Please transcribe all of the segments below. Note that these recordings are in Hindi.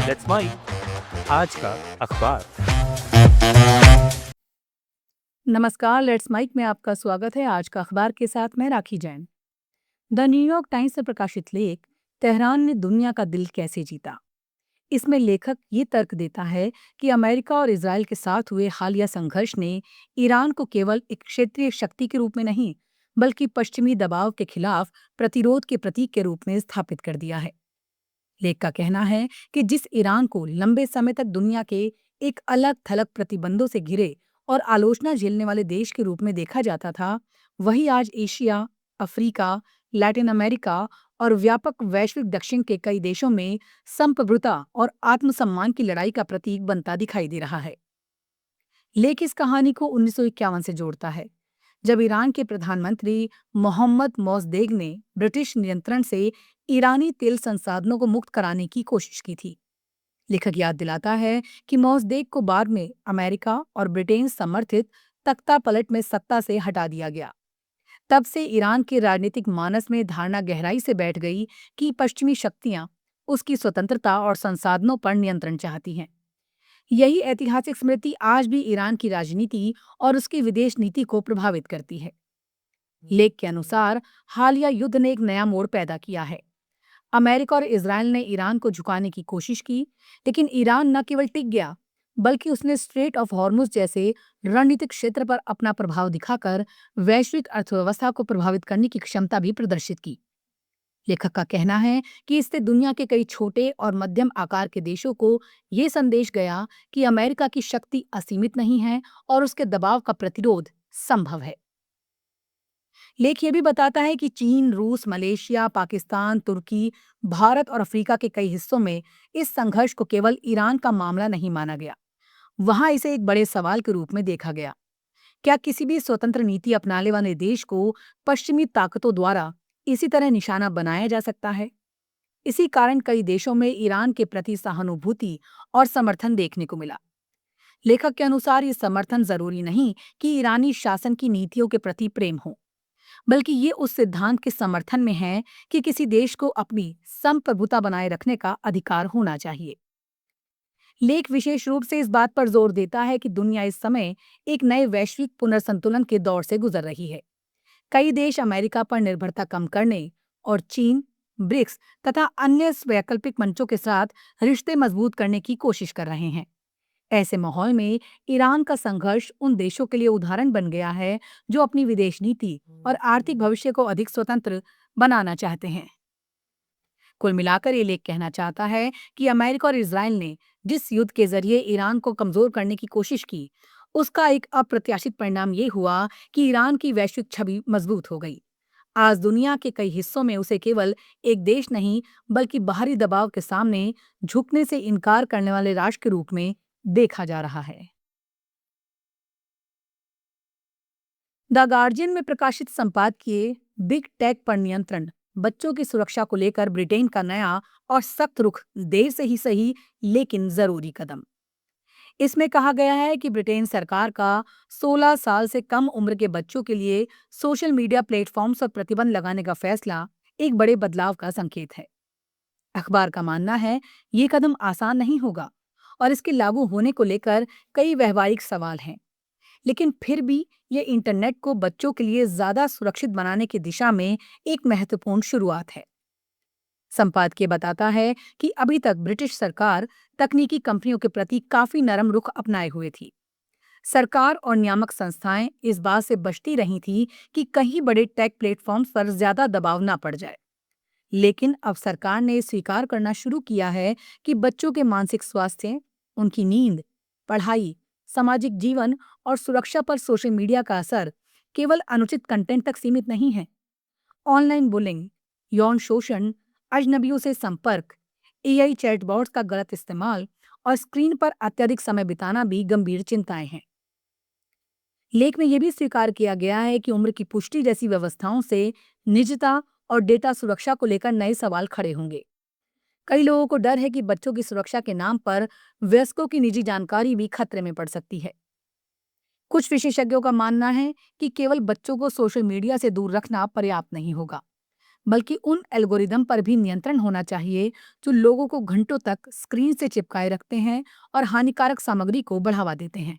लेट्स माइक आज का अखबार। नमस्कार, लेट्स माइक में आपका स्वागत है। आज का अखबार के साथ मैं राखी जैन। द न्यूयॉर्क टाइम्स से प्रकाशित लेख तेहरान ने दुनिया का दिल कैसे जीता। इसमें लेखक ये तर्क देता है कि अमेरिका और इजराइल के साथ हुए हालिया संघर्ष ने ईरान को केवल एक क्षेत्रीय शक्ति के रूप में नहीं, बल्कि पश्चिमी दबाव के खिलाफ प्रतिरोध के प्रतीक के रूप में स्थापित कर दिया है। लेख का कहना है कि जिस ईरान को लंबे समय तक दुनिया के एक अलग थलग प्रतिबंधों से घिरे और आलोचना झेलने वाले देश के रूप में देखा जाता था, वही आज एशिया, अफ्रीका, लैटिन अमेरिका और व्यापक वैश्विक दक्षिण के कई देशों में संप्रभुता और आत्मसम्मान की लड़ाई का प्रतीक बनता दिखाई दे रहा है। लेख इस कहानी को 1951 से जोड़ता है, जब ईरान के प्रधानमंत्री मोहम्मद मोसदेग ने ब्रिटिश नियंत्रण से ईरानी तेल संसाधनों को मुक्त कराने की कोशिश की थी। लेखक याद दिलाता है कि मोसदेग को बाद में अमेरिका और ब्रिटेन समर्थित तख्ता पलट में सत्ता से हटा दिया गया। तब से ईरान के राजनीतिक मानस में धारणा गहराई से बैठ गई कि पश्चिमी शक्तियां उसकी स्वतंत्रता और संसाधनों पर नियंत्रण चाहती हैं। यही ऐतिहासिक स्मृति आज भी ईरान की राजनीति और उसकी विदेश नीति को प्रभावित करती है। लेख के अनुसार हालिया युद्ध ने एक नया मोड़ पैदा किया है। अमेरिका और इजराइल ने ईरान को झुकाने की कोशिश की, लेकिन ईरान न केवल टिक गया, बल्कि उसने स्ट्रेट ऑफ हॉर्मुज जैसे रणनीतिक क्षेत्र पर अपना प्रभाव दिखाकर वैश्विक अर्थव्यवस्था को प्रभावित करने की क्षमता भी प्रदर्शित की। लेखक का कहना है कि इससे दुनिया के कई छोटे और मध्यम आकार के देशों को ये संदेश गया कि अमेरिका की शक्ति असीमित नहीं है और उसके दबाव का प्रतिरोध संभव है। लेख ये भी बताता है कि चीन, रूस, मलेशिया, पाकिस्तान, तुर्की, भारत और अफ्रीका के कई हिस्सों में इस संघर्ष को केवल ईरान का मामला नहीं माना गया। वहां इसे एक बड़े सवाल के रूप में देखा गया। क्या किसी भी स्वतंत्र नीति अपनाने वाले देश को पश्चिमी ताकतों द्वारा इसी तरह निशाना बनाया जा सकता है? इसी कारण कई देशों में ईरान के प्रति सहानुभूति और समर्थन देखने को मिला। लेखक के अनुसार ये समर्थन जरूरी नहीं कि ईरानी शासन की नीतियों के प्रति प्रेम हो, बल्कि ये उस सिद्धांत के समर्थन में है कि किसी देश को अपनी संप्रभुता बनाए रखने का अधिकार होना चाहिए। लेख विशेष रूप से इस बात पर जोर देता है कि दुनिया इस समय एक नए वैश्विक पुनर्संतुलन के दौर से गुजर रही है। कई देश अमेरिका पर निर्भरता कम करने और चीन, ब्रिक्स तथा अन्य वैकल्पिक मंचों के साथ रिश्ते मजबूत करने की कोशिश कर रहे हैं। ऐसे माहौल में ईरान का संघर्ष उन देशों के लिए उदाहरण बन गया है जो अपनी विदेश नीति और आर्थिक भविष्य को अधिक स्वतंत्र बनाना चाहते हैं। कुल मिलाकर ये लेख कहना चाहता है कि अमेरिका और इजराइल ने जिस युद्ध के जरिए ईरान को कमजोर करने की कोशिश की, उसका एक अप्रत्याशित परिणाम ये हुआ कि ईरान की वैश्विक छवि मजबूत हो गई। आज दुनिया के कई हिस्सों में उसे केवल एक देश नहीं, बल्कि बाहरी दबाव के सामने झुकने से इनकार करने वाले राष्ट्र के रूप में देखा जा रहा है। द गार्जियन में प्रकाशित संपादकीय बिग टेक पर नियंत्रण, बच्चों की सुरक्षा को लेकर ब्रिटेन का नया और सख्त रुख, देर से ही सही लेकिन जरूरी कदम। इसमें कहा गया है कि ब्रिटेन सरकार का 16 साल से कम उम्र के बच्चों के लिए सोशल मीडिया प्लेटफॉर्म्स पर प्रतिबंध लगाने का फैसला एक बड़े बदलाव का संकेत है। अखबार का मानना है ये कदम आसान नहीं होगा और इसके लागू होने को लेकर कई व्यवहारिक सवाल हैं, लेकिन फिर भी ये इंटरनेट को बच्चों के लिए ज्यादा सुरक्षित बनाने की दिशा में एक महत्वपूर्ण शुरुआत है। संपादकीय बताता है कि अभी तक ब्रिटिश सरकार तकनीकी कंपनियों के प्रति काफी नरम रुख अपनाए हुए थी। सरकार और नियामक संस्थाएं इस बात से बचती रही थी कि कहीं बड़े टेक प्लेटफॉर्म्स पर ज्यादा दबाव ना पड़ जाए। लेकिन अब सरकार ने स्वीकार करना शुरू किया है कि बच्चों के मानसिक स्वास्थ्य, उनकी नींद, पढ़ाई, सामाजिक जीवन और सुरक्षा पर सोशल मीडिया का असर केवल अनुचित कंटेंट तक सीमित नहीं है। ऑनलाइन बुलिंग, यौन शोषण, अजनबियों से संपर्क, एआई चैटबॉट्स का गलत इस्तेमाल और स्क्रीन पर अत्यधिक समय बिताना भी गंभीर चिंताएं हैं। लेख में यह भी स्वीकार किया गया है कि उम्र की पुष्टि जैसी व्यवस्थाओं से निजता और डेटा सुरक्षा को लेकर नए सवाल खड़े होंगे। कई लोगों को डर है कि बच्चों की सुरक्षा के नाम पर वयस्कों की निजी जानकारी भी खतरे में पड़ सकती है। कुछ विशेषज्ञों का मानना है कि केवल बच्चों को सोशल मीडिया से दूर रखना पर्याप्त नहीं होगा, बल्कि उन एल्गोरिदम पर भी नियंत्रण होना चाहिए जो लोगों को घंटों तक स्क्रीन से चिपकाए रखते हैं और हानिकारक सामग्री को बढ़ावा देते हैं।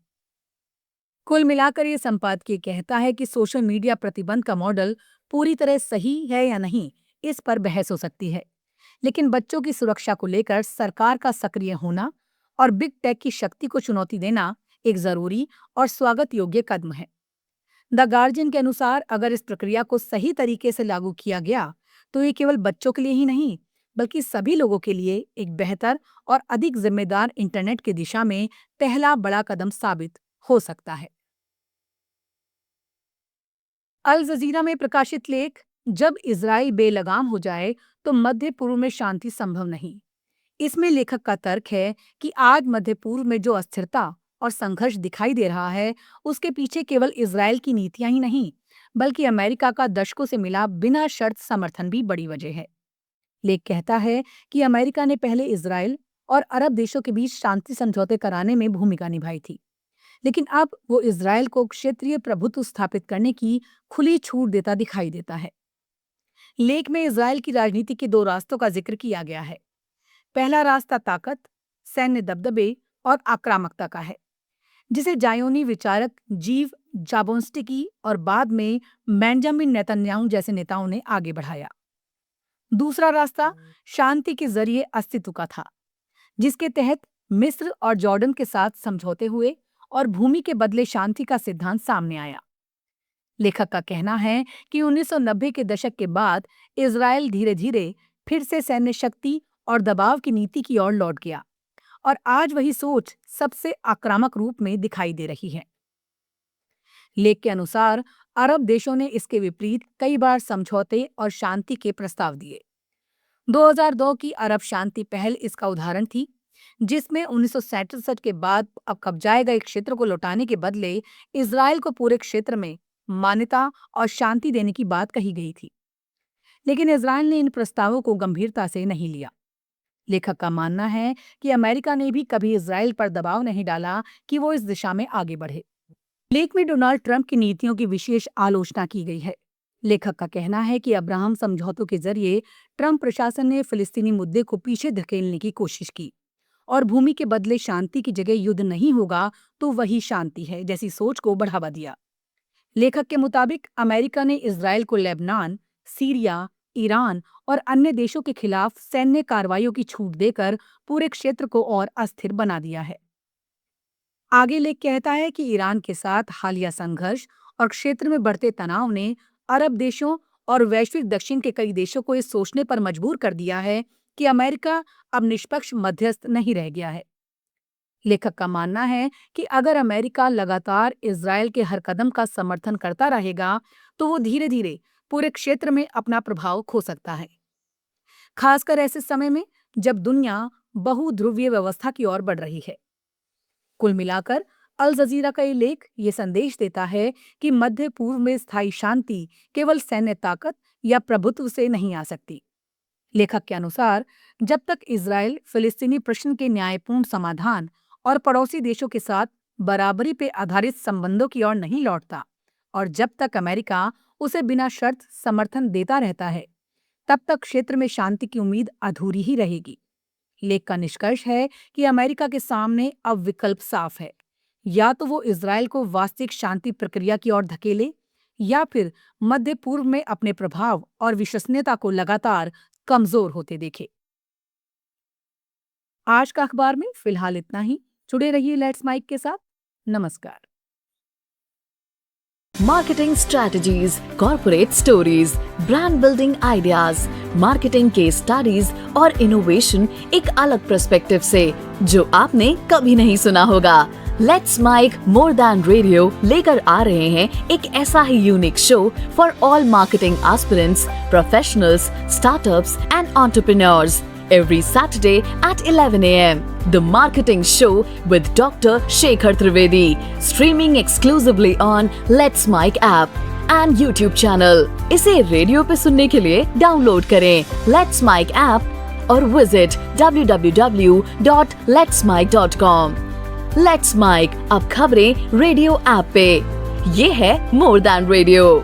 कुल मिलाकर ये संपादकीय कहता है कि सोशल मीडिया प्रतिबंध का मॉडल पूरी तरह सही है या नहीं, इस पर बहस हो सकती है, लेकिन बच्चों की सुरक्षा को लेकर सरकार का सक्रिय होना और बिग टेक की शक्ति को चुनौती देना एक जरूरी और स्वागत योग्य कदम है। द गार्जियन के अनुसार अगर इस प्रक्रिया को सही तरीके से लागू किया गया तो ये केवल बच्चों के लिए ही नहीं बल्कि सभी लोगों के लिए एक बेहतर और अधिक जिम्मेदार इंटरनेट की दिशा में पहला बड़ा कदम साबित हो सकता है। अल जजीरा में प्रकाशित लेख, जब इजराइल बेलगाम हो जाए तो मध्य पूर्व में शांति संभव नहीं। इसमें लेखक का तर्क है कि आज मध्य पूर्व में जो अस्थिरता और संघर्ष दिखाई दे रहा है उसके पीछे केवल इजराइल की नीतियां ही नहीं बल्कि अमेरिका का दशकों से मिला बिना शर्त समर्थन भी बड़ी वजह है। लेख कहता है कि अमेरिका ने पहले इजराइल और अरब देशों के बीच शांति समझौते कराने में भूमिका निभाई थी, लेकिन अब वो इजराइल को क्षेत्रीय प्रभुत्व स्थापित करने की खुली छूट देता दिखाई देता है। लेख में इजराइल की राजनीति के दो रास्तों का जिक्र किया गया है। पहला रास्ता ताकत, सैन्य दबदबे और आक्रामकता का है, जिसे जायोनी विचारक जीव जाबोंस्की और बाद में बेंजामिन नेतन्याहू जैसे नेताओं ने आगे बढ़ाया। दूसरा रास्ता शांति के जरिए अस्तित्व का था, जिसके तहत मिस्र और जॉर्डन के साथ समझौते हुए और भूमि के बदले शांति का सिद्धांत सामने आया। लेखक का कहना है कि 1990 के दशक के बाद इजराइल धीरे धीरे फिर से सैन्य शक्ति और दबाव की नीति की ओर लौट गया और आज वही सोच सबसे आक्रामक रूप में दिखाई दे रही है। लेख के अनुसार अरब देशों ने इसके विपरीत कई बार समझौते और शांति के प्रस्ताव दिए। 2002 की अरब शांति पहल इसका उदाहरण थी, जिसमें 1967 के बाद अब कब्जाए गए क्षेत्र को लौटाने के बदले इजराइल को पूरे क्षेत्र में मान्यता और शांति देने की बात कही गई थी, लेकिन इजराइल ने इन प्रस्तावों को गंभीरता से नहीं लिया। लेखक का मानना है कि अमेरिका ने भी कभी इजराइल पर दबाव नहीं डाला कि वो इस दिशा में आगे बढ़े। लेख में डोनाल्ड ट्रंप की नीतियों की विशेष आलोचना की गई है। लेखक का कहना है कि अब्राहम समझौतों के जरिए ट्रंप प्रशासन ने फिलिस्तीनी मुद्दे को पीछे धकेलने की कोशिश की और भूमि के बदले शांति की जगह युद्ध नहीं होगा तो वही शांति है जैसी सोच को बढ़ावा दिया। लेखक के मुताबिक अमेरिका ने इजराइल को लेबनान, सीरिया, ईरान और अन्य देशों के खिलाफ सैन्य कार्रवाइयों की छूट देकर पूरे क्षेत्र को और अस्थिर बना दिया है। आगे लेख कहता है कि ईरान के साथ हालिया संघर्ष और क्षेत्र में बढ़ते तनाव ने अरब देशों और वैश्विक दक्षिण के कई देशों को इस सोचने पर मजबूर कर दिया है कि अमेरिका अब निष्पक्ष मध्यस्थ नहीं रह गया है। लेखक का मानना है कि अगर अमेरिका लगातार इजराइल के हर कदम का समर्थन करता रहेगा तो वो धीरे धीरे पूरे क्षेत्र में अपना प्रभाव खो सकता है, खासकर ऐसे समय में जब दुनिया बहुध्रुवीय व्यवस्था की ओर बढ़ रही है। कुल मिलाकर अल जजीरा का ये लेख ये संदेश देता है कि मध्य पूर्व में स्थायी शांति केवल सैन्य ताकत या प्रभुत्व से नहीं आ सकती। लेखक के अनुसार जब तक इजराइल फिलिस्तीनी प्रश्न के न्यायपूर्ण समाधान और पड़ोसी देशों के साथ बराबरी पे आधारित संबंधों की ओर नहीं लौटता और जब तक अमेरिका उसे बिना शर्त समर्थन देता रहता है, तब तक क्षेत्र में शांति की उम्मीद अधूरी ही रहेगी। लेख का निष्कर्ष है कि अमेरिका के सामने अब विकल्प साफ है, या तो वो इजराइल को वास्तविक शांति प्रक्रिया की ओर धकेले या फिर मध्य पूर्व में अपने प्रभाव और विश्वसनीयता को लगातार कमजोर होते देखे। आज का अखबार में फिलहाल इतना ही। जुड़े रहिए लेट्स माइक के साथ। नमस्कार। Marketing strategies, corporate stories, brand building ideas, marketing case studies और इनोवेशन एक अलग पर्सपेक्टिव से जो आपने कभी नहीं सुना होगा। Let's mic more than radio लेकर आ रहे हैं एक ऐसा ही unique show for all marketing aspirants, professionals, startups and entrepreneurs every Saturday at 11 a.m. The Marketing Show with Dr. Shekhar Trivedi, streaming exclusively on Let's Mic app and YouTube channel. इसे रेडियो पे सुनने के लिए डाउनलोड करें Let's Mic app और विजिट www.letsmic.com. Let's Mic अब खबरें रेडियो ऐप पे। ये है मोर दैन रेडियो।